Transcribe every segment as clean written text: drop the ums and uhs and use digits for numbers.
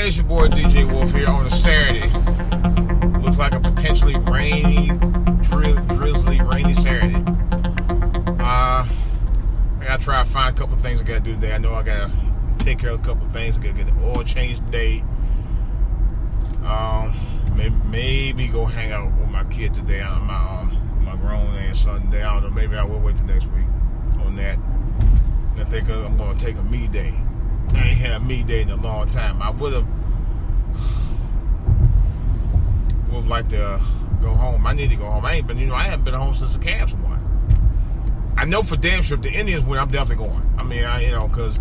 it's your boy DJ Wolf here on a Saturday. Looks like a potentially rainy, drizzly, rainy Saturday. I gotta try to find a couple of things I gotta do today. I know I gotta take care of a couple of things. I gotta get the oil changed today. Maybe go hang out with my kid today. My grown-ass son today. I don't know. Maybe I will wait till next week on that. I think I'm gonna take a me day. I ain't had a me day in a long time. I would have liked to go home. I need to go home. I haven't been home since the Cavs won. I know for damn sure if the Indians win, I'm definitely going. Because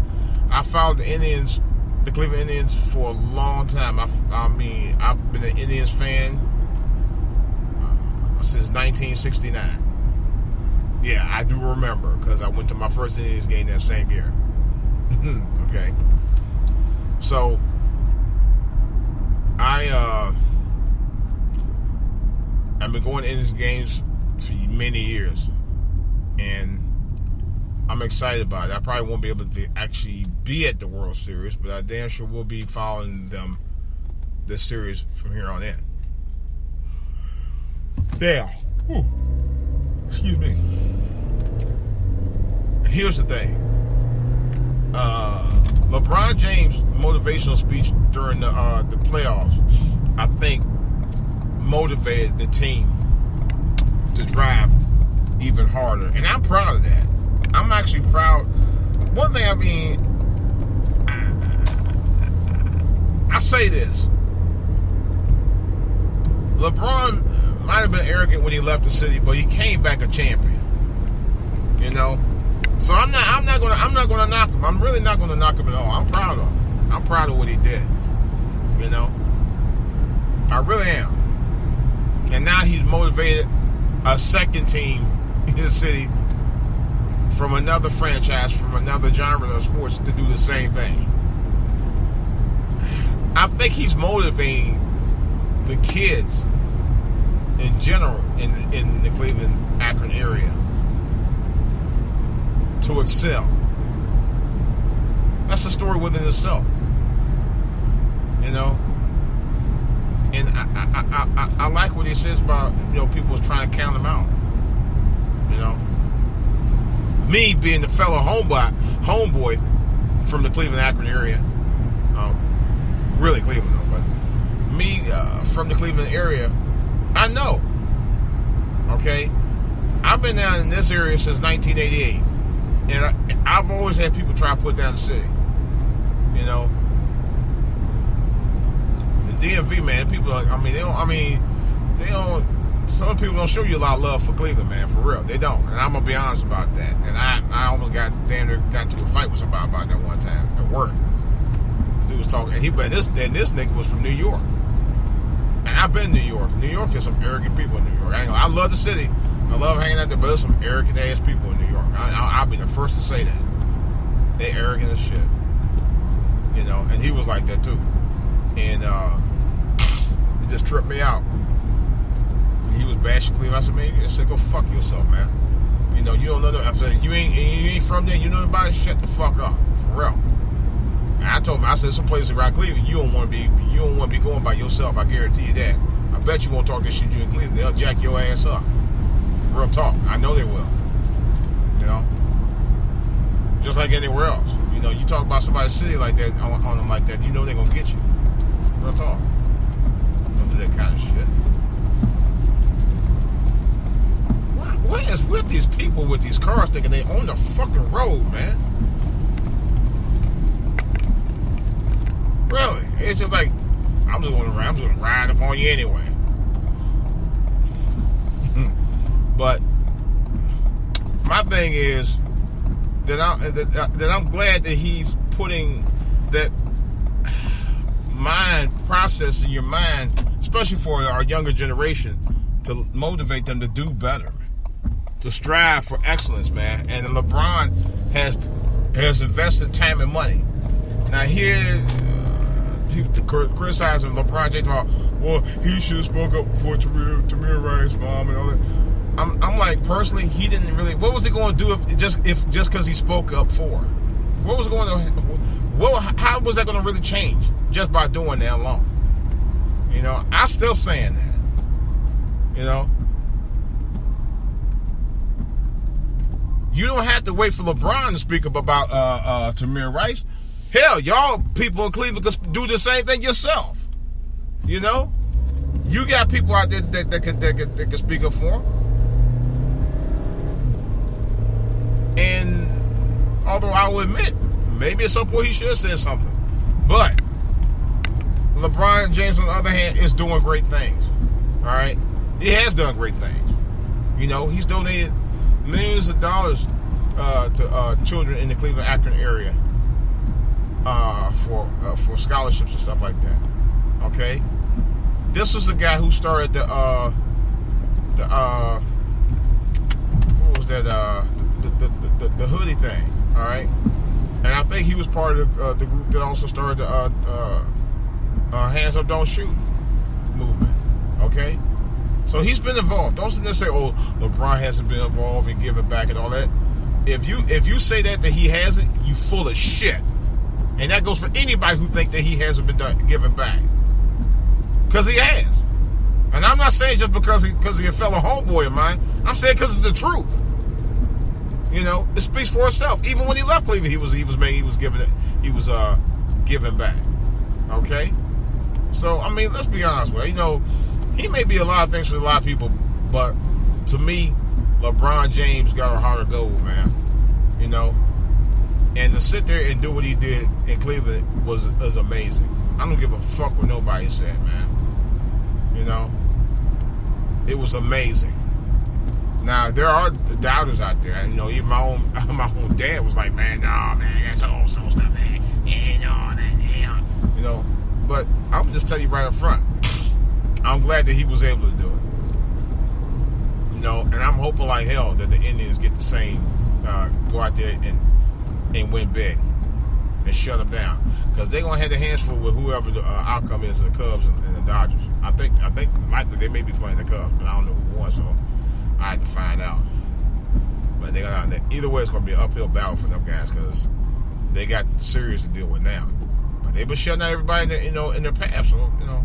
I followed the Cleveland Indians for a long time. I've been an Indians fan since 1969. Yeah, I do remember because I went to my first Indians game that same year. Okay. So, I've been going to Indians games for many years. And I'm excited about it. I probably won't be able to actually be at the World Series, but I damn sure will be following them this series from here on in. Now, excuse me. Here's the thing. LeBron James' motivational speech during the playoffs, I think, motivated the team to drive even harder. And I'm proud of that. I'm actually proud. One thing, I say this. LeBron might have been arrogant when he left the city, but he came back a champion. You know? So I'm not gonna knock him. I'm really not gonna knock him at all. I'm proud of him. I'm proud of what he did. You know? I really am. And now he's motivated a second team in the city from another franchise, from another genre of sports to do the same thing. I think he's motivating the kids in general in the Cleveland, Akron area to excel. That's a story within itself. You know? And I like what he says about, people trying to count him out. You know? Me being the fellow homeboy from the Cleveland, Akron area. Really Cleveland, though, but me from the Cleveland area, I know. Okay? I've been down in this area since 1988. And I've always had people try to put down the city. You know? The DMV, man, people, some people don't show you a lot of love for Cleveland, man, for real. They don't. And I'm going to be honest about that. And I almost got into a fight with somebody about that one time at work. The dude was talking, and this nigga was from New York. And I've been to New York. New York has some arrogant people in New York. I love the city. I love hanging out there, but there's some arrogant ass people in New York. I'll be the first to say that. They're arrogant as shit. You know, and he was like that too. And it just tripped me out. He was bashing Cleveland. I said, man, I said, go fuck yourself, man. You know, you don't know that. I said, you ain't from there. You know about it. Shut the fuck up, for real. And I told him, I said, some places around Cleveland, you don't want to be going by yourself. I guarantee you that. I bet you won't talk this shit you in Cleveland. They'll jack your ass up. Real talk. I know they will. You know, just like anywhere else. You know, you talk about somebody's city like that on them like that, you know they're gonna get you. Real talk. Don't do that kind of shit. What is with these people with these cars thinking they own the fucking road, man? Really? It's just like, I'm just gonna ride up on you anyway. But my thing is that I'm glad that he's putting that mind process in your mind, especially for our younger generation, to motivate them to do better, to strive for excellence, man. And LeBron has invested time and money. Now here, people criticizing LeBron James about, well, he should have spoke up for Tamir Rice's mom and all that. I'm like, personally, he didn't really. What was he going to do if just because he spoke up for? What was going to? How was that going to really change just by doing that alone? You know, I'm still saying that. You know, you don't have to wait for LeBron to speak up about Tamir Rice. Hell, y'all people in Cleveland could do the same thing yourself. You know, you got people out there that can speak up for him. And although I will admit, maybe at some point he should have said something. But LeBron James, on the other hand, is doing great things. All right? He has done great things. You know, he's donated millions of dollars to children in the Cleveland Akron area for scholarships and stuff like that. Okay? This was the guy who started the what was that? The hoodie thing, all right. And I think he was part of the group that also started the Hands Up, Don't Shoot movement. Okay, so he's been involved. Don't just say, "Oh, LeBron hasn't been involved in giving back and all that." If you say that he hasn't, you full of shit. And that goes for anybody who think that he hasn't been giving back, because he has. And I'm not saying just because he a fellow homeboy of mine. I'm saying because it's the truth. You know, it speaks for itself. Even when he left Cleveland, he was giving back. Okay, so I mean, let's be honest with you. You know, he may be a lot of things for a lot of people, but to me, LeBron James got a heart of gold, man. You know, and to sit there and do what he did in Cleveland was amazing. I don't give a fuck what nobody said, man. You know, it was amazing. Now there are doubters out there. You know, even my own dad was like, "Man, nah, man, that's all so stuff, man. Yeah. You know, but I'm just tell you right up front, I'm glad that he was able to do it. You know, and I'm hoping like hell that the Indians get the same, go out there and win big and shut them down, because they're gonna have their hands full with whoever the outcome is of the Cubs and the Dodgers. I think likely they may be playing the Cubs, but I don't know who won, so I had to find out. But they got either way, it's gonna be an uphill battle for them guys, because they got the series to deal with now. But they've been shutting out everybody in their path, so you know,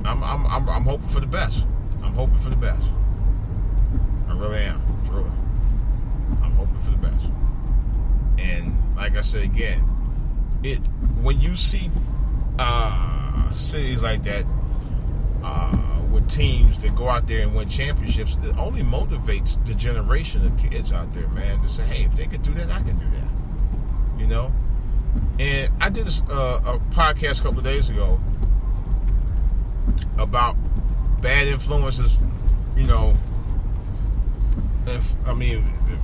I'm hoping for the best. I'm hoping for the best. I really am, for real. I'm hoping for the best. And like I said again, when you see cities like that with teams that go out there and win championships, it only motivates the generation of kids out there, man, to say, hey, if they can do that, I can do that. You know? And I did a podcast a couple of days ago about bad influences, you know, it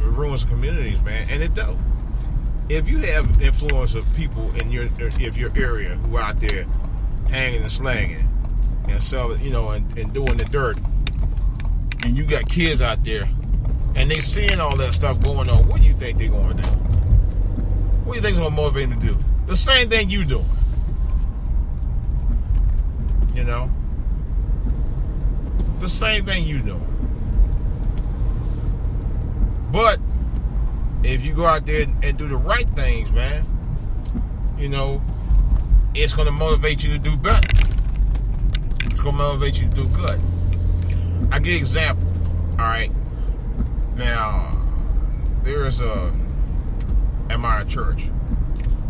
ruins communities, man, and it does. If you have influence of people in your area who are out there hanging and slanging and selling, you know, and doing the dirt, and you got kids out there and they seeing all that stuff going on, what do you think they're going to do? What do you think is going to motivate them to do? The same thing you doing. You know? The same thing you doing. But if you go out there and do the right things, man, you know, it's going to motivate you to do better. It's going to motivate you to do good. I give an example. All right. Now, there's at my church,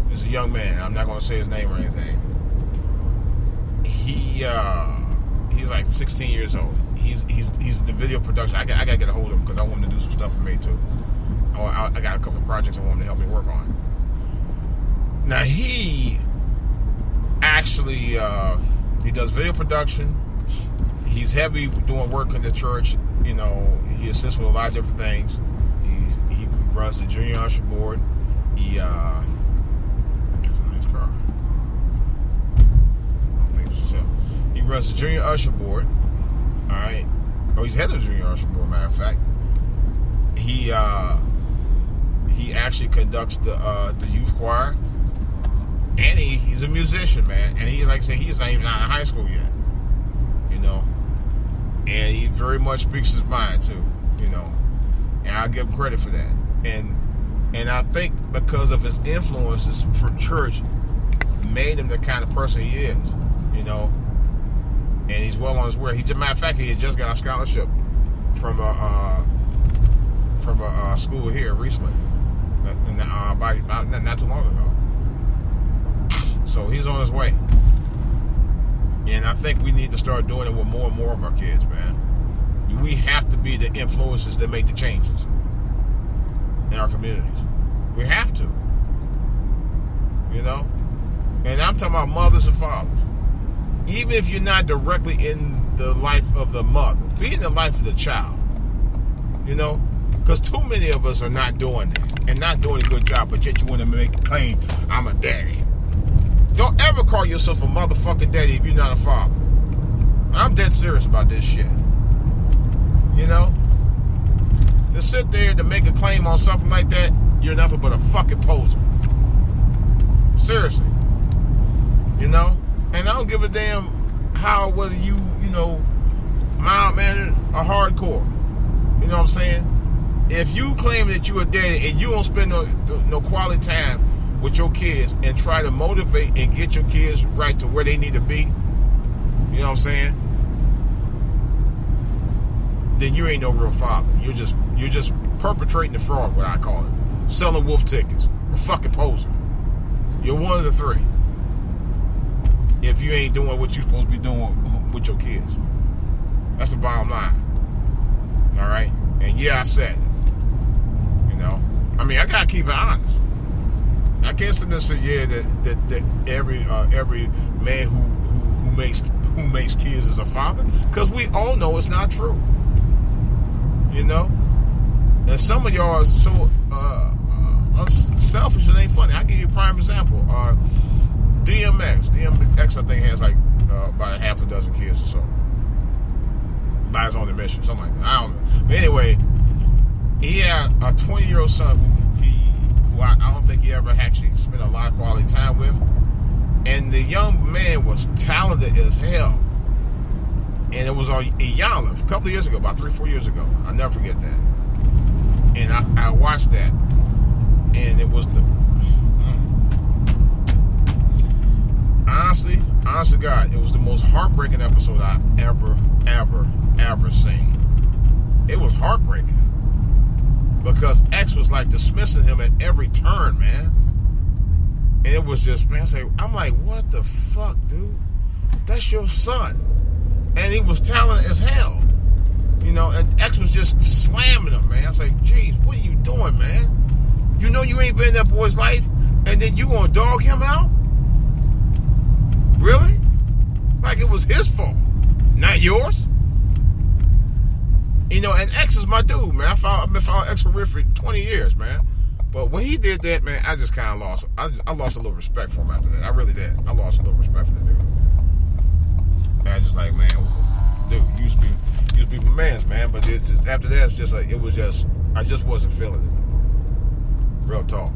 there's a young man. I'm not going to say his name or anything. He's like 16 years old. He's the video production. I got to get a hold of him because I want him to do some stuff for me too. I got a couple of projects I want him to help me work on. Now he actually he does video production. He's heavy doing work in the church. You know, he assists with a lot of different things. He runs the junior usher board. He runs the junior usher board. All right. Oh, he's head of the junior usher board. Matter of fact, he actually conducts the youth choir, and he's a musician, man. And he, like I said, he's not even out of high school yet, you know. And he very much speaks his mind too, you know. And I give him credit for that. And And I think because of his influences from church made him the kind of person he is, you know. And he's well on his way. Matter of fact, he had just got a scholarship from a school here recently, not too long ago. So he's on his way. And I think we need to start doing it with more and more of our kids, man. We have to be the influences that make the changes in our communities. We have to. You know? And I'm talking about mothers and fathers. Even if you're not directly in the life of the mother, be in the life of the child. You know? Because too many of us are not doing that and not doing a good job, but yet you want to make a claim, I'm a daddy. Don't ever call yourself a motherfucking daddy if you're not a father. I'm dead serious about this shit. You know? To sit there to make a claim on something like that, you're nothing but a fucking poser. Seriously. You know? And I don't give a damn whether you know, mild-mannered or hardcore. You know what I'm saying? If you claim that you're a daddy and you don't spend no quality time with your kids and try to motivate and get your kids right to where they need to be, you know what I'm saying? Then you ain't no real father. You're just perpetrating the fraud, what I call it. Selling wolf tickets. A fucking poser. You're one of the three. If you ain't doing what you're supposed to be doing with your kids. That's the bottom line. Alright? And yeah, I said it. You know? I mean, I gotta keep it honest. I can't sit there and say, yeah, that every man who makes kids is a father, because we all know it's not true. You know, and some of y'all are so selfish, it ain't funny. I'll give you a prime example. DMX, I think, has like about a half a dozen kids or so. By his own admission, something like that. I don't know. But anyway, he had a 20-year-old son who I don't think he ever actually spent a lot of quality time with. And the young man was talented as hell. And it was on Yonlev a couple of years ago, about 3-4 years ago. I'll never forget that. And I watched that. And it was honest to God, it was the most heartbreaking episode I've ever seen. It was heartbreaking. Because X was like dismissing him at every turn, man. And it was just, man, I'm like, what the fuck, dude? That's your son. And he was talented as hell. You know, and X was just slamming him, man. I was like, geez, what are you doing, man? You know you ain't been in that boy's life, and then you gonna dog him out? Really? Like it was his fault, not yours? You know, and X is my dude, man. I've been following X career for 20 years, man. But when he did that, man, I just kind of lost. I lost a little respect for him after that. I really did. I lost a little respect for the dude. And I just like, man, dude, you used to be my man's, man. But after that, it's just like I just wasn't feeling it anymore. Real talk.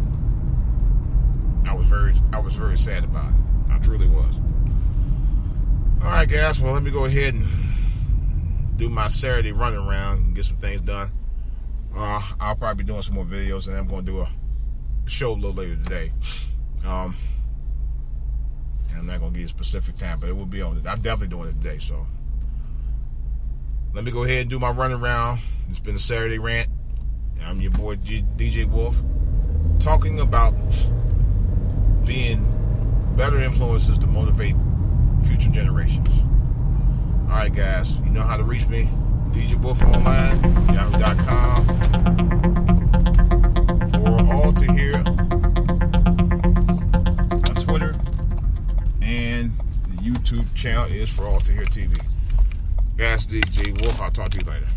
I was very sad about it. I truly was. All right, guys. Well, let me go ahead and do my Saturday running around and get some things done. I'll probably be doing some more videos, and I'm going to do a show a little later today. And I'm not going to give you a specific time, but it will be on it. I'm definitely doing it today, so let me go ahead and do my running around. It's been a Saturday rant. I'm your boy DJ Wolf, talking about being better influences to motivate future generations. All right, guys, you know how to reach me. DJ Wolf Online, yahoo.com. For all to hear on Twitter. And the YouTube channel is For All to Hear TV. Guys, DJ Wolf, I'll talk to you later.